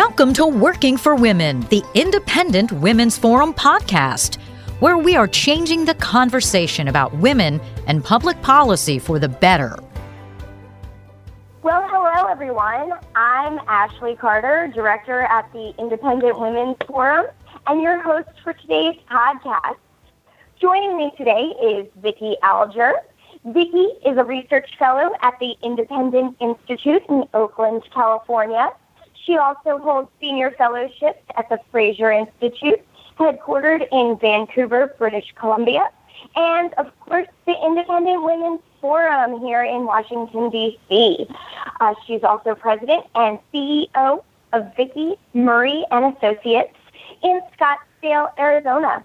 Welcome to Working for Women, the Independent Women's Forum podcast, where we are changing the conversation about women and public policy for the better. Well, hello, everyone. I'm Ashley Carter, Director at the Independent Women's Forum, and your host for today's podcast. Joining me today is Vicky Alger. Vicky is a research fellow at the Independent Institute in Oakland, California. She also holds senior fellowships at the Fraser Institute, headquartered in Vancouver, British Columbia, and, of course, the Independent Women's Forum here in Washington, D.C. She's also president and CEO of Vickys, Murray & Associates in Scottsdale, Arizona.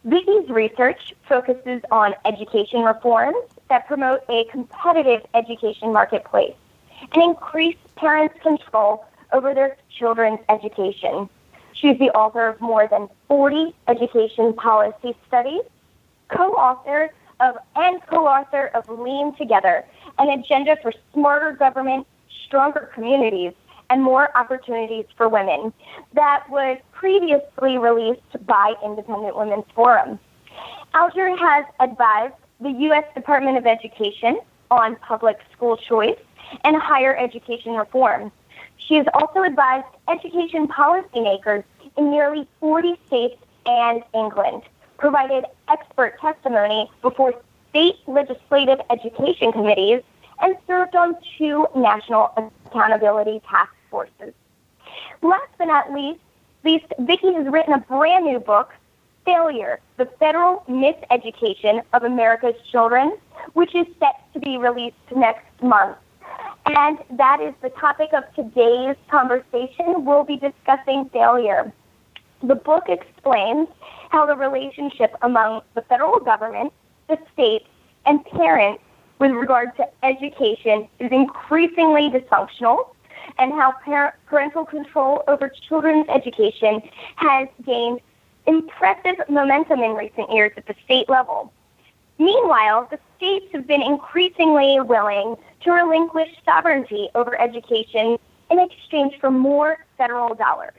Vickys' research focuses on education reforms that promote a competitive education marketplace and increase parents' control over their children's education. She's the author of more than 40 education policy studies, co-author of Lean Together, an agenda for smarter government, stronger communities, and more opportunities for women, that was previously released by Independent Women's Forum. Alger has advised the U.S. Department of Education on public school choice and higher education reform. She has also advised education policymakers in nearly 40 states and England, provided expert testimony before state legislative education committees, and served on 2 national accountability task forces. Last but not least, Vicky has written a brand new book, Failure, the Federal Miseducation of America's Children, which is set to be released next month. And that is the topic of today's conversation. We'll be discussing failure. The book explains how the relationship among the federal government, the states, and parents with regard to education is increasingly dysfunctional, and how parental control over children's education has gained impressive momentum in recent years at the state level. Meanwhile, the states have been increasingly willing to relinquish sovereignty over education in exchange for more federal dollars.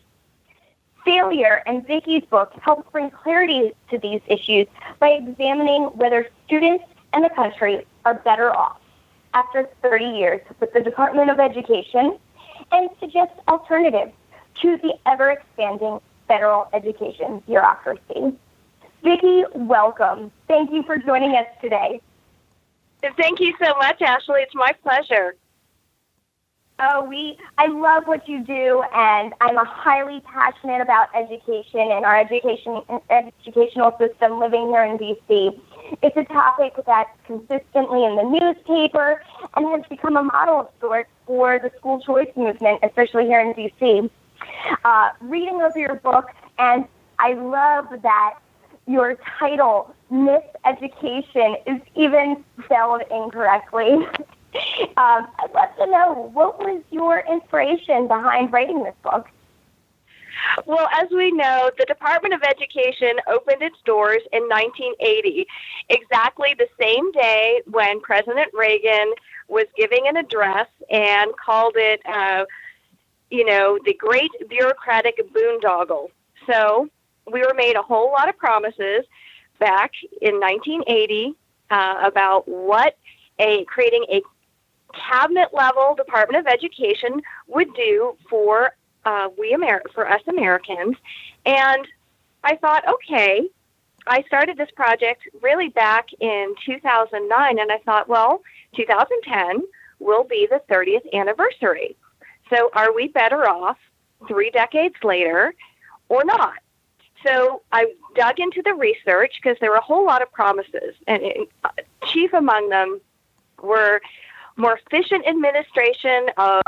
Failure and Vicky's book help bring clarity to these issues by examining whether students and the country are better off after 30 years with the Department of Education, and suggests alternatives to the ever-expanding federal education bureaucracy. Vicky, welcome. Thank you for joining us today. Thank you so much, Ashley. It's my pleasure. I love what you do, and I'm highly passionate about education and our educational system living here in D.C. It's a topic that's consistently in the newspaper and has become a model of sorts for the school choice movement, especially here in D.C. Reading over your book, and I love that your title, Miseducation, is even spelled incorrectly. I'd love to know, what was your inspiration behind writing this book? Well, as we know, the Department of Education opened its doors in 1980, exactly the same day when President Reagan was giving an address and called it, the great bureaucratic boondoggle. So we were made a whole lot of promises back in 1980 about what creating a cabinet-level Department of Education would do for us Americans. And I thought, okay, I started this project really back in 2009, and I thought, well, 2010 will be the 30th anniversary. So are we better off 3 decades later or not? So I dug into the research because there were a whole lot of promises, and chief among them were more efficient administration of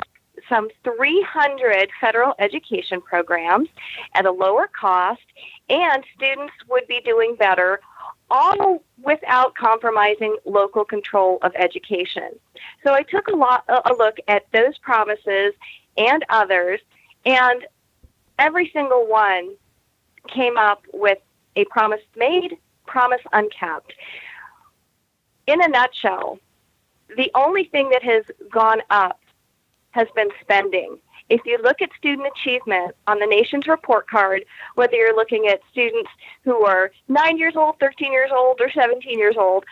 some 300 federal education programs at a lower cost, and students would be doing better, all without compromising local control of education. So I took a look at those promises and others, and every single one came up with a promise made, promise unkept. In a nutshell, the only thing that has gone up has been spending. if you look at student achievement on the nation's report card, whether you're looking at students who are 9 years old, 13 years old, or 17 years old,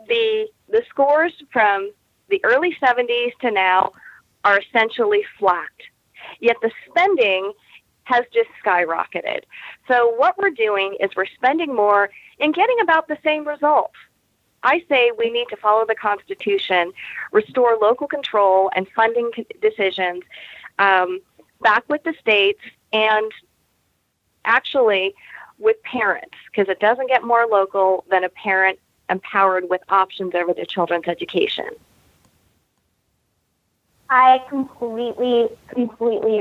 the scores from the early 70s to now are essentially flat. Yet the spending has just skyrocketed. So what we're doing is we're spending more and getting about the same results. I say we need to follow the Constitution, restore local control and funding decisions back with the states and actually with parents, because it doesn't get more local than a parent empowered with options over their children's education. I completely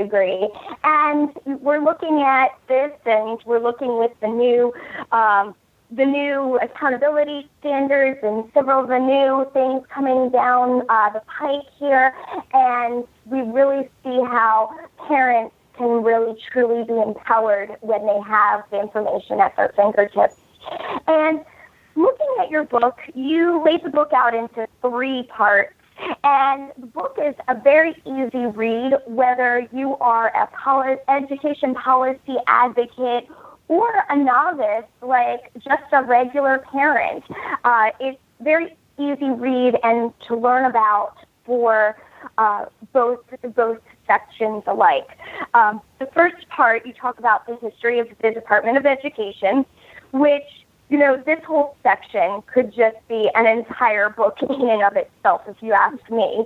agree. And we're looking at this, and we're looking with the new accountability standards and several of the new things coming down the pike here. And we really see how parents can really, truly be empowered when they have the information at their fingertips. And looking at your book, you laid the book out into 3 parts. And the book is a very easy read, whether you are a education policy advocate or a novice, like just a regular parent. It's very easy read and to learn about for both sections alike. The first part, you talk about the history of the Department of Education, which, you know, this whole section could just be an entire book in and of itself, if you ask me.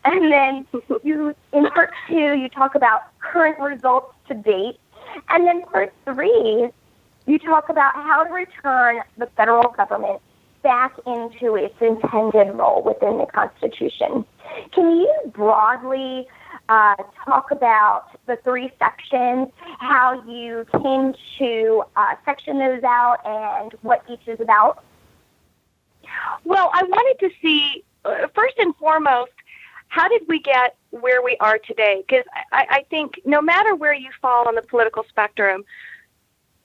And then in part 2, you talk about current results to date. And then part 3, you talk about how to return the federal government back into its intended role within the Constitution. Can you broadly talk about the 3 sections, how you came to section those out, and what each is about? Well, I wanted to see, first and foremost, how did we get where we are today? Because I think no matter where you fall on the political spectrum,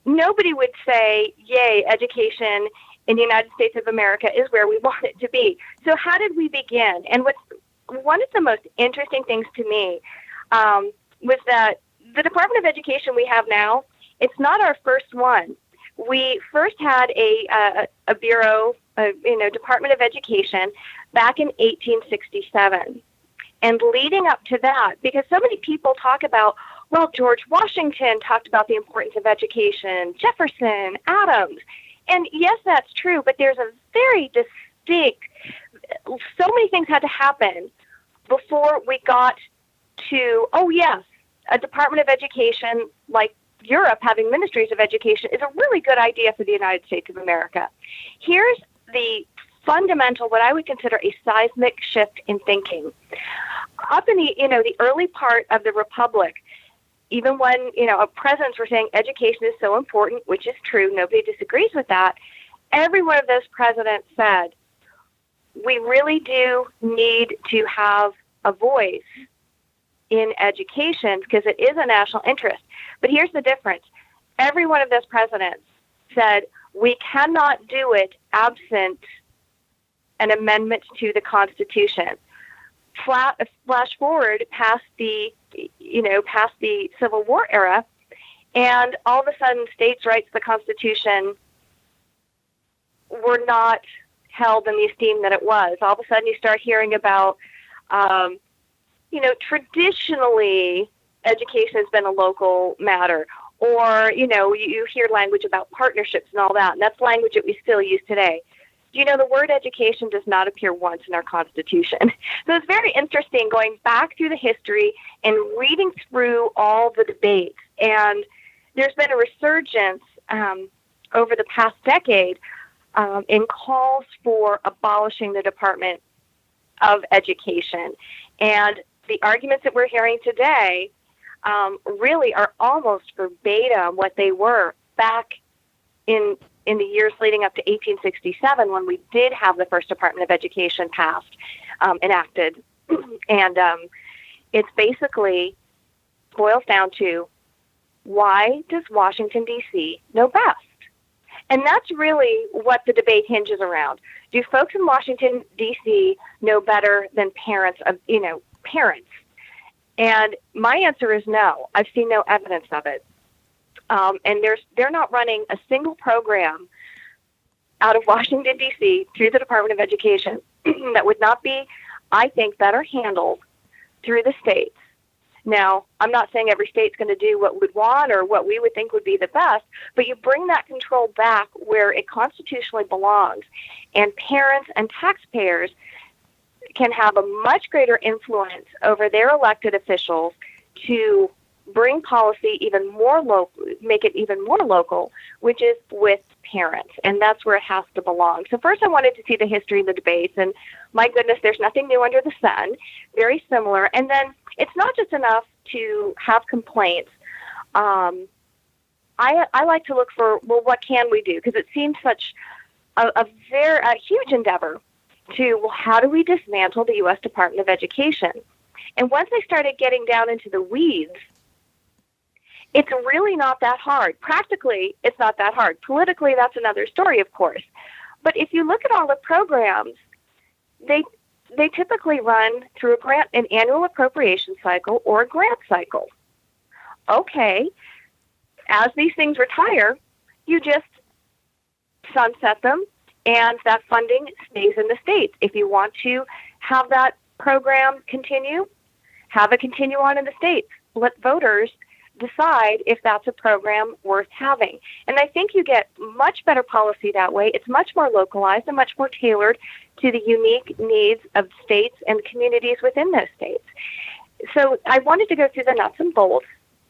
nobody would say, yay, education in the United States of America is where we want it to be. So how did we begin? And one of the most interesting things to me was that the Department of Education we have now, it's not our first one. We first had a bureau, Department of Education back in 1867. And leading up to that, because so many people talk about, well, George Washington talked about the importance of education, Jefferson, Adams. And yes, that's true, but there's a very distinct, so many things had to happen before we got to, oh yes, a Department of Education like Europe having ministries of education is a really good idea for the United States of America. Here's the fundamental, what I would consider a seismic shift in thinking. Up in the early part of the Republic, even when, presidents were saying education is so important, which is true, nobody disagrees with that, every one of those presidents said, we really do need to have a voice in education because it is a national interest. But here's the difference. Every one of those presidents said, we cannot do it absent an amendment to the Constitution. Flash forward past the Civil War era, and all of a sudden states' rights, the Constitution, were not held in the esteem that it was. All of a sudden you start hearing about, traditionally education has been a local matter, or, you hear language about partnerships and all that, and that's language that we still use today. The word education does not appear once in our Constitution. So it's very interesting going back through the history and reading through all the debates. And there's been a resurgence over the past decade in calls for abolishing the Department of Education. And the arguments that we're hearing today really are almost verbatim what they were back in the years leading up to 1867 when we did have the first Department of Education passed, enacted. And it's basically boils down to, why does Washington, D.C. know best? And that's really what the debate hinges around. Do folks in Washington, D.C. know better than parents? And my answer is no. I've seen no evidence of it. And they're not running a single program out of Washington, D.C. through the Department of Education that would not be, I think, better handled through the states. Now, I'm not saying every state's going to do what we'd want or what we would think would be the best, but you bring that control back where it constitutionally belongs, and parents and taxpayers can have a much greater influence over their elected officials to bring policy even more local, make it even more local, which is with parents, and that's where it has to belong. So first I wanted to see the history of the debates, and my goodness, there's nothing new under the sun, very similar. And then it's not just enough to have complaints. I like to look for, well, what can we do? Because it seems such a huge endeavor to, well, how do we dismantle the U.S. Department of Education? And once I started getting down into the weeds, it's really not that hard. Practically, it's not that hard. Politically, that's another story, of course. But if you look at all the programs, they typically run through an annual appropriation cycle or a grant cycle. Okay, as these things retire, you just sunset them, and that funding stays in the states. If you want to have that program continue, have it continue on in the states. Let voters decide if that's a program worth having. And I think you get much better policy that way. It's much more localized and much more tailored to the unique needs of states and communities within those states. So I wanted to go through the nuts and bolts.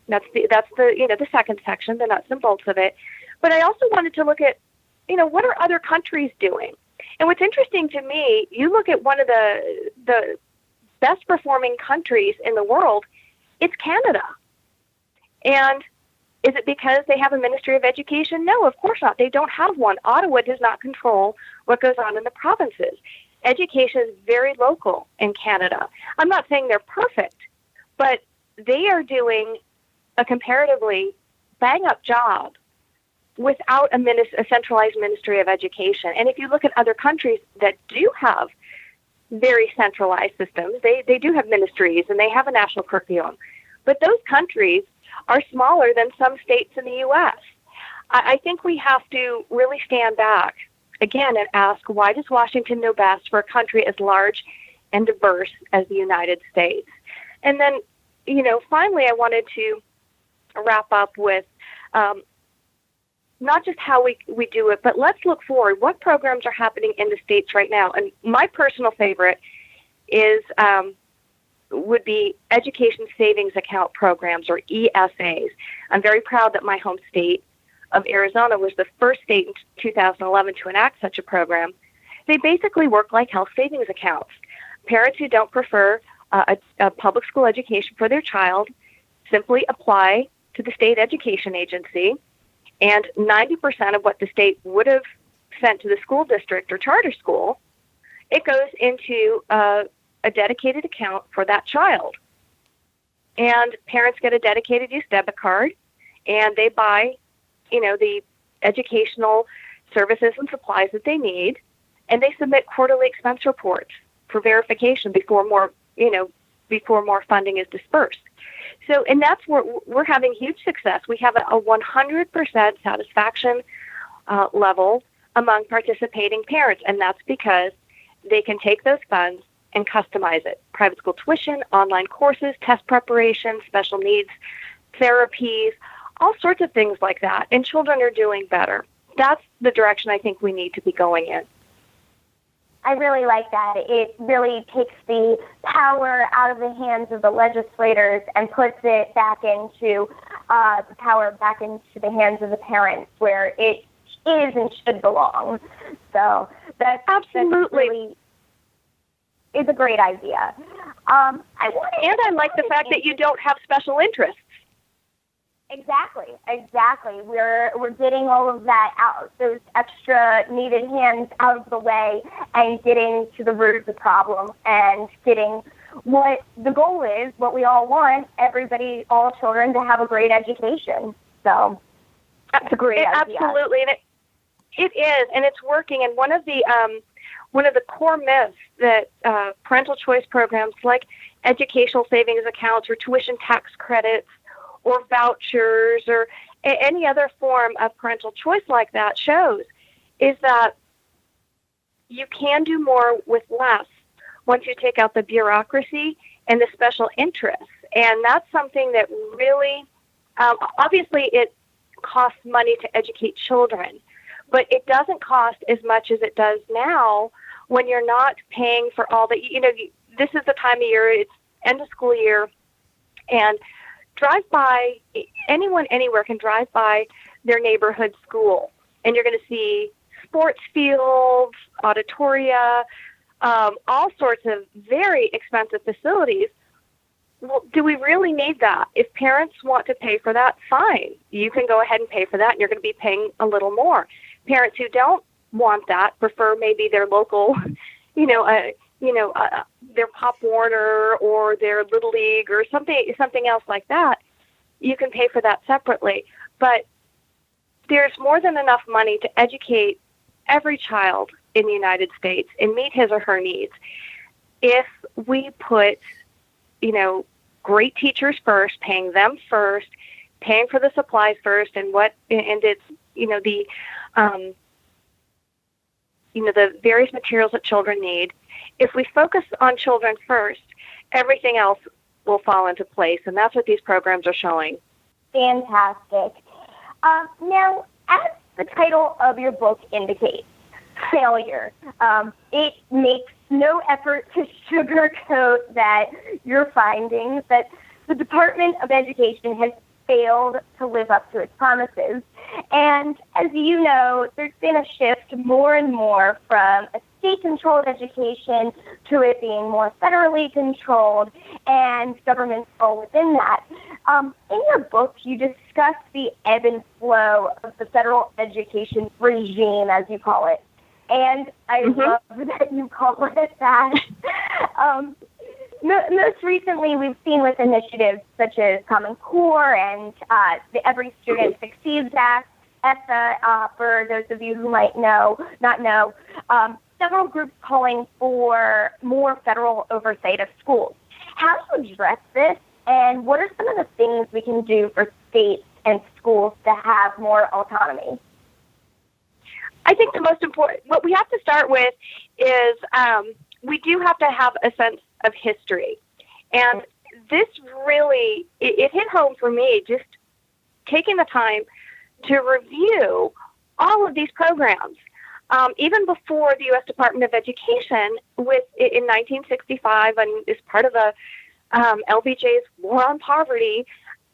That's the second section, the nuts and bolts of it. But I also wanted to look at, what are other countries doing? And what's interesting to me, you look at one of the best performing countries in the world, it's Canada. And is it because they have a Ministry of Education? No, of course not. They don't have one. Ottawa does not control what goes on in the provinces. Education is very local in Canada. I'm not saying they're perfect, but they are doing a comparatively bang-up job without a centralized Ministry of Education. And if you look at other countries that do have very centralized systems, they do have ministries and they have a national curriculum. But those countries are smaller than some states in the U.S. I think we have to really stand back again and ask, why does Washington know best for a country as large and diverse as the United States? And then, finally, I wanted to wrap up with not just how we do it, but let's look forward. What programs are happening in the states right now? And my personal favorite would be education savings account programs, or ESAs. I'm very proud that my home state of Arizona was the first state in 2011 to enact such a program. They basically work like health savings accounts. Parents who don't prefer a public school education for their child simply apply to the state education agency, and 90% of what the state would have sent to the school district or charter school, it goes into a dedicated account for that child. And parents get a dedicated use debit card, and they buy, the educational services and supplies that they need, and they submit quarterly expense reports for verification before more funding is dispersed. So, and that's where we're having huge success. We have a 100% satisfaction level among participating parents, and that's because they can take those funds and customize it. Private school tuition, online courses, test preparation, special needs therapies, all sorts of things like that. And children are doing better. That's the direction I think we need to be going in. I really like that. It really takes the power out of the hands of the legislators and puts it back into the power back into the hands of the parents, where it is and should belong. So that's absolutely is a great idea. I like the fact that you don't have special interests. Exactly. We're getting all of that out, those extra needed hands out of the way, and getting to the root of the problem, and getting what the goal is, what we all want, all children to have a great education. So that's a great idea. Absolutely, and it is, and it's working. And one of the core myths that parental choice programs like educational savings accounts or tuition tax credits or vouchers or any other form of parental choice like that shows is that you can do more with less once you take out the bureaucracy and the special interests. And that's something that really, obviously it costs money to educate children, but it doesn't cost as much as it does now when you're not paying for all the, this is the time of year, it's end of school year, and drive by, anyone anywhere can drive by their neighborhood school, and you're going to see sports fields, auditoria, all sorts of very expensive facilities. Well, do we really need that? If parents want to pay for that, fine. You can go ahead and pay for that, and you're going to be paying a little more. Parents who don't want that, prefer maybe their local, their Pop Warner or their Little League or something else like that, you can pay for that separately. But there's more than enough money to educate every child in the United States and meet his or her needs if we put, great teachers first, paying them first, paying for the supplies first, and it's, the various materials that children need. If we focus on children first, everything else will fall into place, and that's what these programs are showing. Fantastic. Now, as the title of your book indicates, failure, it makes no effort to sugarcoat that your findings that the Department of Education has failed to live up to its promises. And as you know, there's been a shift more and more from a state-controlled education to it being more federally controlled and government's role within that. In your book, you discuss the ebb and flow of the federal education regime, as you call it. And I love that you call it that. Most recently, we've seen with initiatives such as Common Core and the Every Student Succeeds Act, ESSA, for those of you who might not know, several groups calling for more federal oversight of schools. How do you address this, and what are some of the things we can do for states and schools to have more autonomy? I think the most important, what we have to start with is we do have to have a sense of history. And this really, it hit home for me, just taking the time to review all of these programs. Even before the U.S. Department of Education, in 1965, and as part of the LBJ's War on Poverty,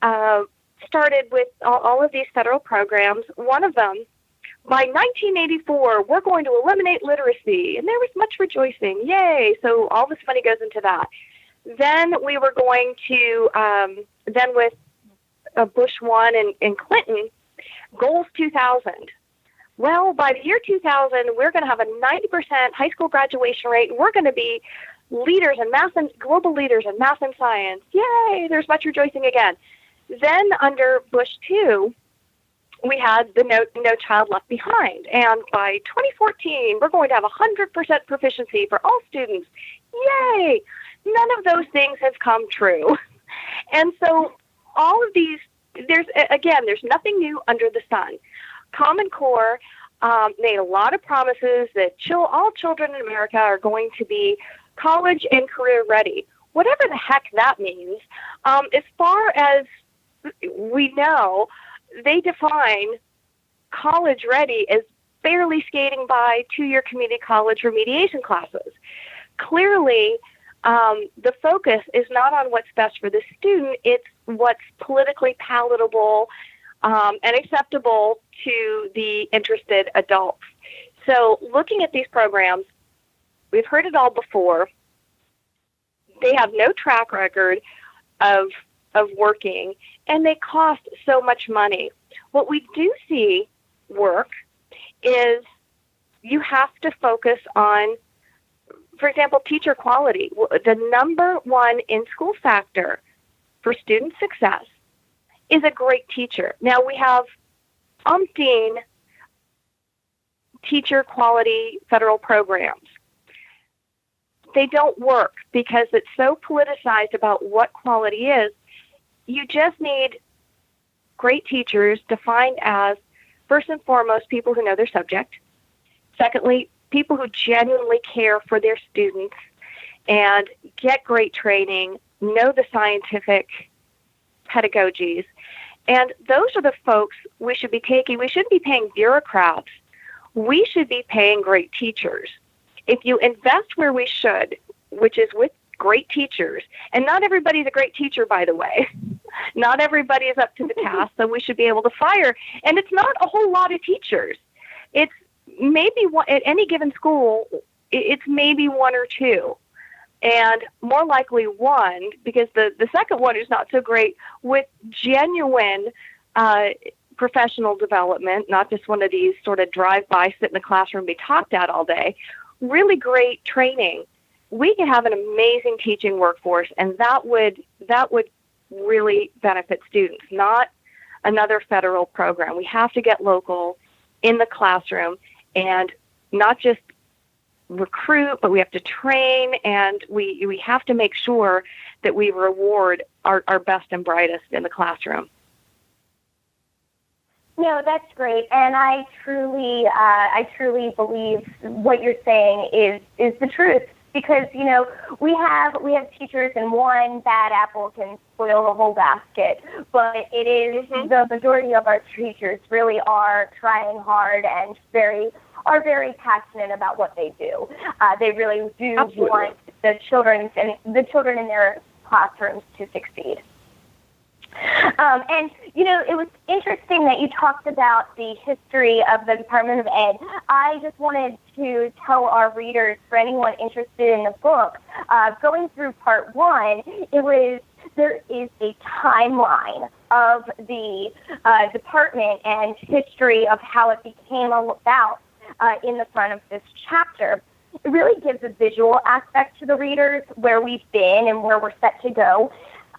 started with all of these federal programs. One of them, by 1984, we're going to eliminate literacy, and there was much rejoicing. Yay! So all this money goes into that. Then we were going to, then with Bush 1 and Clinton, Goals 2000. Well, by the year 2000, we're going to have a 90% high school graduation rate, and we're going to be leaders in math and global leaders in math and science. Yay! There's much rejoicing again. Then under Bush 2, we had the No Child Left Behind. And by 2014, we're going to have 100% proficiency for all students. Yay! None of those things have come true. And so all of these, there's nothing new under the sun. Common Core made a lot of promises that all children in America are going to be college and career ready. Whatever the heck that means, as far as we know, they define college ready as barely skating by two-year community college remediation classes. Clearly, the focus is not on what's best for the student, it's what's politically palatable and acceptable to the interested adults. So looking at these programs, we've heard it all before. They have no track record of working, and they cost so much money. What we do see work is you have to focus on, for example, teacher quality. The number one in-school factor for student success is a great teacher. Now, we have umpteen teacher quality federal programs. they don't work because it's so politicized about what quality is. You just need great teachers defined as, first and foremost, people who know their subject. Secondly, people who genuinely care for their students and get great training, know the scientific pedagogies. And those are the folks we should be taking. We shouldn't be paying bureaucrats. We should be paying great teachers. If you invest where we should, which is with great teachers, and not everybody's a great teacher, by the way. Not everybody is up to the task, so we should be able to fire. And it's not a whole lot of teachers. It's maybe one, at any given school, it's maybe one or two. And more likely one, because the second one is not so great, with genuine professional development, not just one of these sort of drive-by, sit in the classroom, be talked at all day, really great training. We could have an amazing teaching workforce, and that would really benefit students, not another federal program. We have to get local in the classroom and not just recruit, but we have to train, and we have to make sure that we reward our best and brightest in the classroom. No, that's great, and I truly believe what you're saying is the truth. Because, you know, we have teachers, and one bad apple can spoil the whole basket. But it is the majority of our teachers really are trying hard and are very passionate about what they do. They really do Absolutely. want the children in their classrooms to succeed. And, you know, it was interesting that you talked about the history of the Department of Ed. I just wanted to tell our readers, for anyone interested in the book, going through part one, there is a timeline of the department and history of how it became about in the front of this chapter. It really gives a visual aspect to the readers, where we've been and where we're set to go.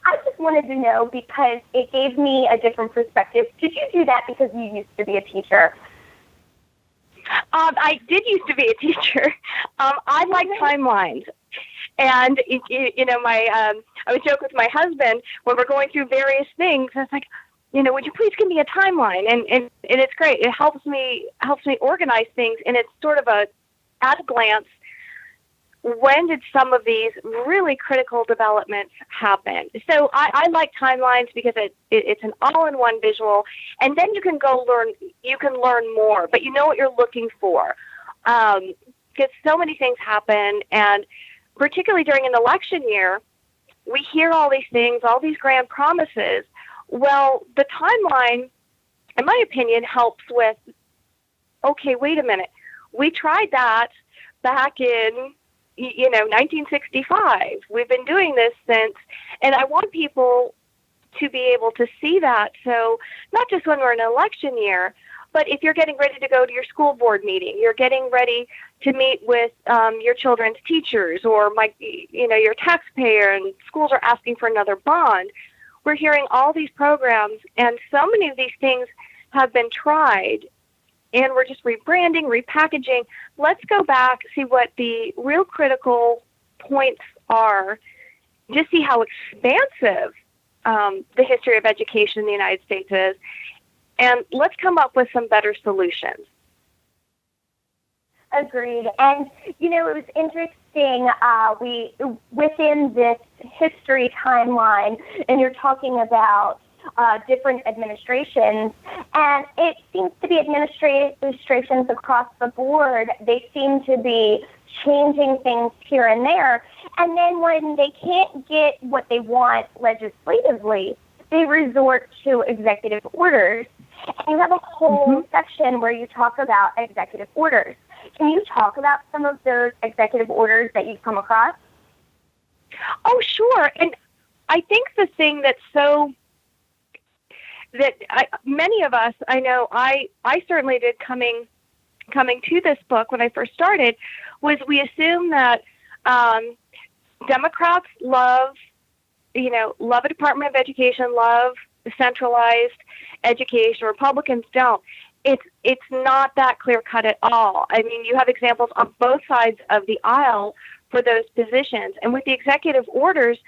I just wanted to know, because it gave me a different perspective. Did you do that because you used to be a teacher? I did used to be a teacher. I like timelines. And, you know, I would joke with my husband when we're going through various things. I was like, you know, would you please give me a timeline? And it's great. It helps me organize things. And it's sort of at a glance, when did some of these really critical developments happen? So I like timelines because it's an all-in-one visual, and then you can learn more, but you know what you're looking for. Because so many things happen, and particularly during an election year, we hear all these things, all these grand promises. Well, the timeline, in my opinion, helps with, okay, wait a minute. We tried that back in 1965. We've been doing this since, and I want people to be able to see that. So not just when we're in an election year, but if you're getting ready to go to your school board meeting, you're getting ready to meet with your children's teachers, or your taxpayer, and schools are asking for another bond. We're hearing all these programs, and so many of these things have been tried, and we're just rebranding, repackaging. Let's go back, see what the real critical points are, just see how expansive the history of education in the United States is, and let's come up with some better solutions. Agreed. And, you know, it was interesting, within this history timeline, and you're talking about different administrations, and it seems to be administrations across the board. They seem to be changing things here and there, and then when they can't get what they want legislatively, they resort to executive orders. And you have a whole section where you talk about executive orders. Can you talk about some of those executive orders that you've come across? Oh, sure. And I think the thing that's many of us, I know I certainly did coming to this book when I first started, was we assume that Democrats love a Department of Education, love centralized education. Republicans don't. It's not that clear cut at all. I mean, you have examples on both sides of the aisle for those positions. And with the executive orders,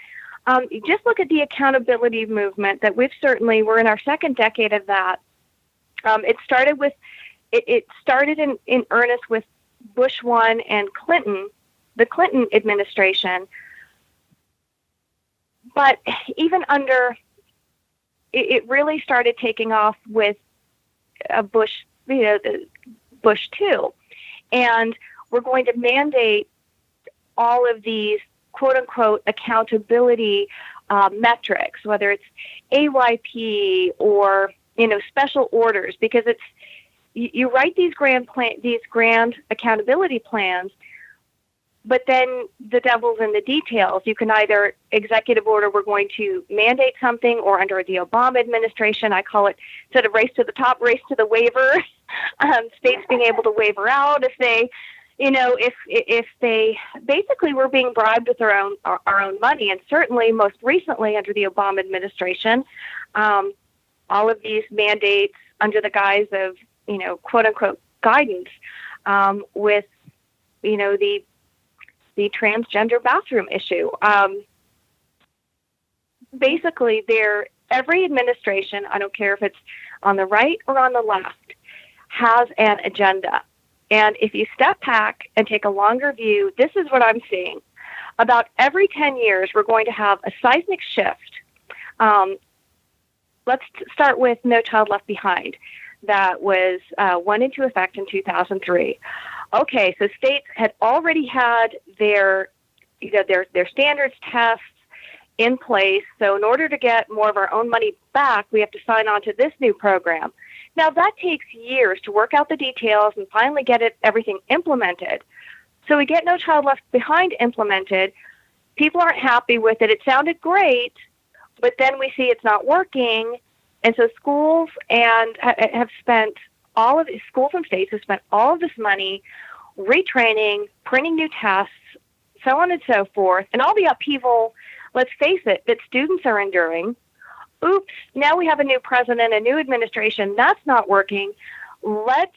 just look at the accountability movement that we're in our second decade of that. It started in earnest with Bush 1 and the Clinton administration. But even under, it really started taking off with Bush 2. And we're going to mandate all of these quote unquote accountability metrics, whether it's AYP or special orders, because you write these grand accountability plans, but then the devil's in the details. You can either executive order, we're going to mandate something, or under the Obama administration, I call it, instead of race to the top, race to the waiver. States being able to waiver out if they, if they basically were being bribed with our own money. And certainly most recently under the Obama administration, all of these mandates under the guise of, quote unquote guidance, with, the transgender bathroom issue. Basically, every administration, I don't care if it's on the right or on the left, has an agenda. And if you step back and take a longer view, this is what I'm seeing. About every 10 years, we're going to have a seismic shift. Let's start with No Child Left Behind. That went into effect in 2003. Okay, so states had already had their standards tests in place. So in order to get more of our own money back, we have to sign on to this new program. Now that takes years to work out the details and finally get everything implemented. So we get No Child Left Behind implemented. People aren't happy with it. It sounded great, but then we see it's not working. And so schools and schools and states have spent all of this money retraining, printing new tests, so on and so forth, and all the upheaval, let's face it, that students are enduring. Oops, now we have a new president, a new administration. That's not working. Let's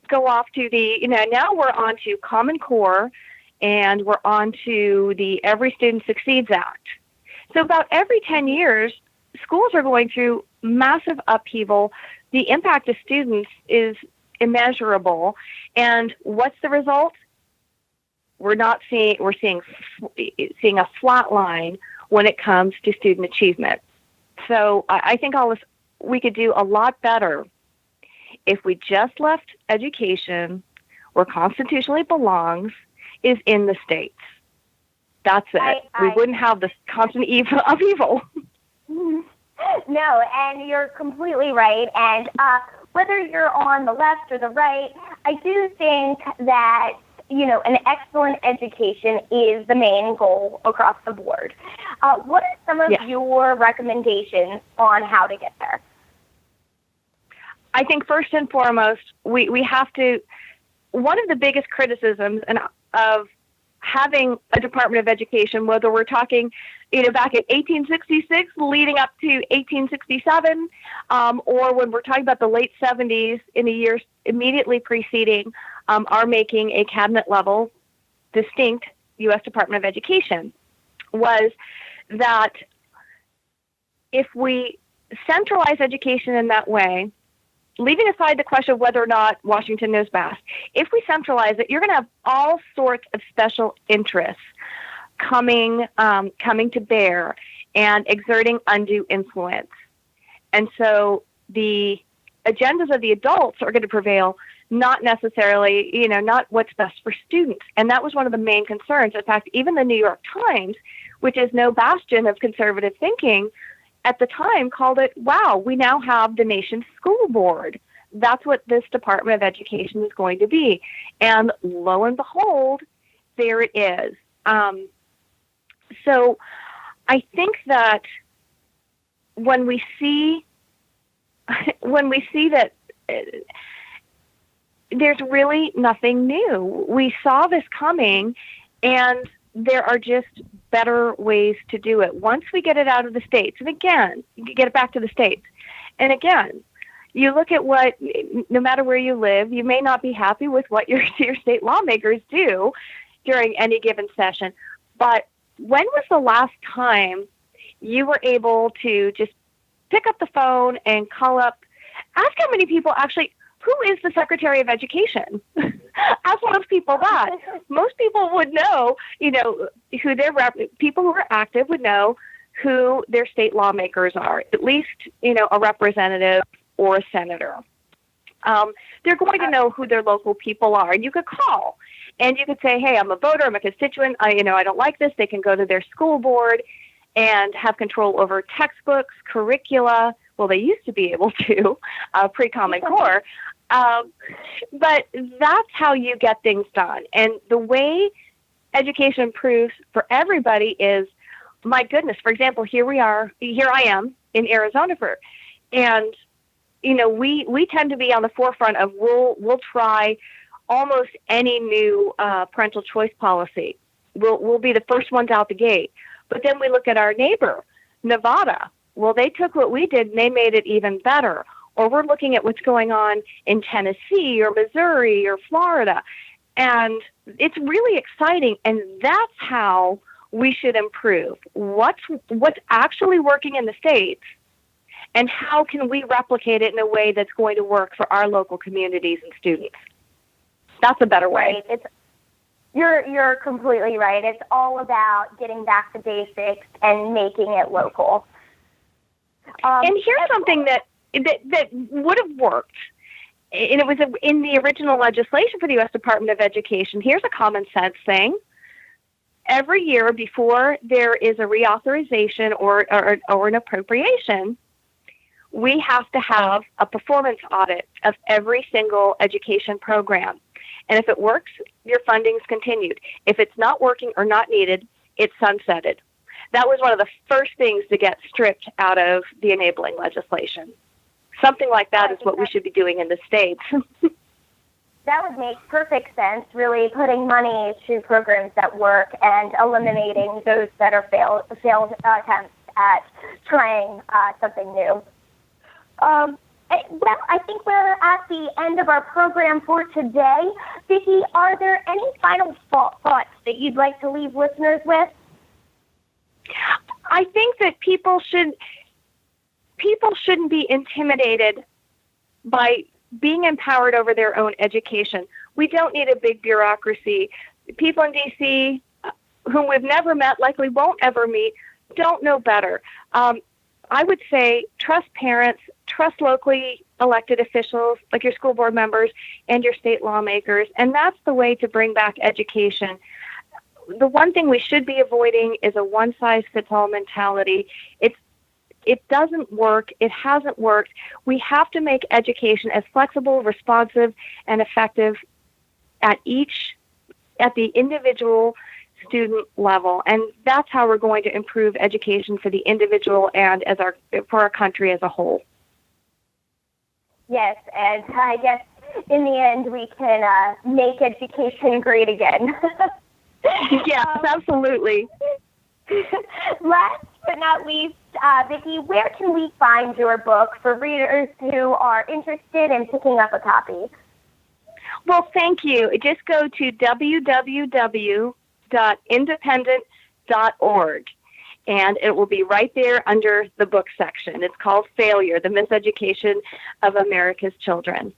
go off to now we're on to Common Core, and we're on to the Every Student Succeeds Act. So about every 10 years, schools are going through massive upheaval. The impact of students is immeasurable. And what's the result? We're seeing a flat line when it comes to student achievement. So I think we could do a lot better if we just left education where constitutionally belongs, is in the states. That's it. We wouldn't have this constant upheaval. No, and you're completely right. And whether you're on the left or the right, I do think that, an excellent education is the main goal across the board. What are some of your recommendations on how to get there? I think first and foremost, we have to, one of the biggest criticisms of having a Department of Education, whether we're talking, back in 1866 leading up to 1867, or when we're talking about the late 70s in the years immediately preceding our making a cabinet level distinct U.S. Department of Education, was that if we centralize education in that way, leaving aside the question of whether or not Washington knows best, if we centralize it, you're going to have all sorts of special interests coming to bear and exerting undue influence. And so the agendas of the adults are going to prevail, not necessarily, not what's best for students. And that was one of the main concerns. In fact, even the New York Times, which is no bastion of conservative thinking, at the time called it, wow, we now have the nation's school board. That's what this Department of Education is going to be. And lo and behold, there it is. So I think that when we see that there's really nothing new. We saw this coming, and there are just better ways to do it. Once we get it out of the states, and again, you get it back to the states. And again, you look at no matter where you live, you may not be happy with what your state lawmakers do. during any given session. But when was the last time you were able to just pick up the phone and call up, ask how many people actually, who is the Secretary of Education? Ask most people that. Most people would know, who people who are active would know who their state lawmakers are, at least, a representative or a senator. They're going to know who their local people are. And you could call and you could say, hey, I'm a voter, I'm a constituent, I don't like this. They can go to their school board and have control over textbooks, curricula. Well, they used to be able to, pre-Common Core. But that's how you get things done. And the way education improves for everybody is, my goodness, for example, here I am in Arizona and we tend to be on the forefront of we'll try almost any new parental choice policy. We'll be the first ones out the gate. But then we look at our neighbor, Nevada. Well, they took what we did and they made it even better. Or we're looking at what's going on in Tennessee or Missouri or Florida. And it's really exciting. And that's how we should improve. What's actually working in the states, and how can we replicate it in a way that's going to work for our local communities and students? That's a better way. Right. You're completely right. It's all about getting back to basics and making it local. And here's something that would have worked, and it was in the original legislation for the U.S. Department of Education. Here's a common sense thing. Every year before there is a reauthorization or an appropriation, we have to have a performance audit of every single education program. And if it works, your funding is continued. If it's not working or not needed, it's sunsetted. That was one of the first things to get stripped out of the enabling legislation. Something like that is what we should be doing in the states. That would make perfect sense, really putting money to programs that work and eliminating those that are failed attempts at trying something new. Well, I think we're at the end of our program for today. Vicky, are there any final thoughts that you'd like to leave listeners with? I think that people shouldn't be intimidated by being empowered over their own education. We don't need a big bureaucracy. People in D.C. whom we've never met, likely won't ever meet, don't know better. I would say trust parents, trust locally elected officials like your school board members and your state lawmakers, and that's the way to bring back education. The one thing we should be avoiding is a one-size-fits-all mentality. It doesn't work. It hasn't worked. We have to make education as flexible, responsive, and effective at the individual student level. And that's how we're going to improve education for the individual and for our country as a whole. Yes, and I guess in the end we can make education great again. Yes, absolutely. Last but not least, Vicky, where can we find your book for readers who are interested in picking up a copy? Well, thank you. Just go to www.independent.org, and it will be right there under the book section. It's called Failure, the Miseducation of America's Children.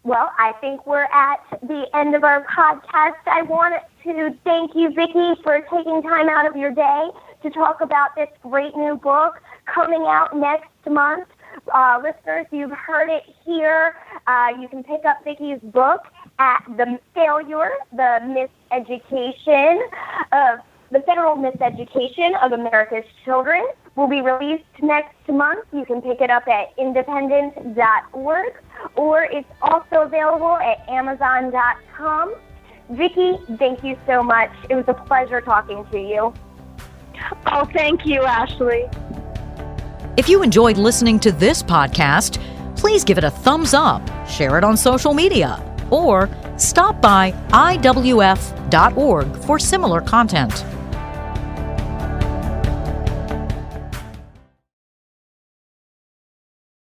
Well, I think we're at the end of our podcast. I want to thank you, Vicky, for taking time out of your day to talk about this great new book coming out next month. Listeners, you've heard it here. You can pick up Vicky's book at The Failure, the Federal Miseducation of America's Children. Will be released next month. You can pick it up at independent.org, or it's also available at amazon.com. Vicky, thank you so much. It was a pleasure talking to you. Oh, thank you, Ashley. If you enjoyed listening to this podcast, please give it a thumbs up, share it on social media, or stop by iwf.org for similar content.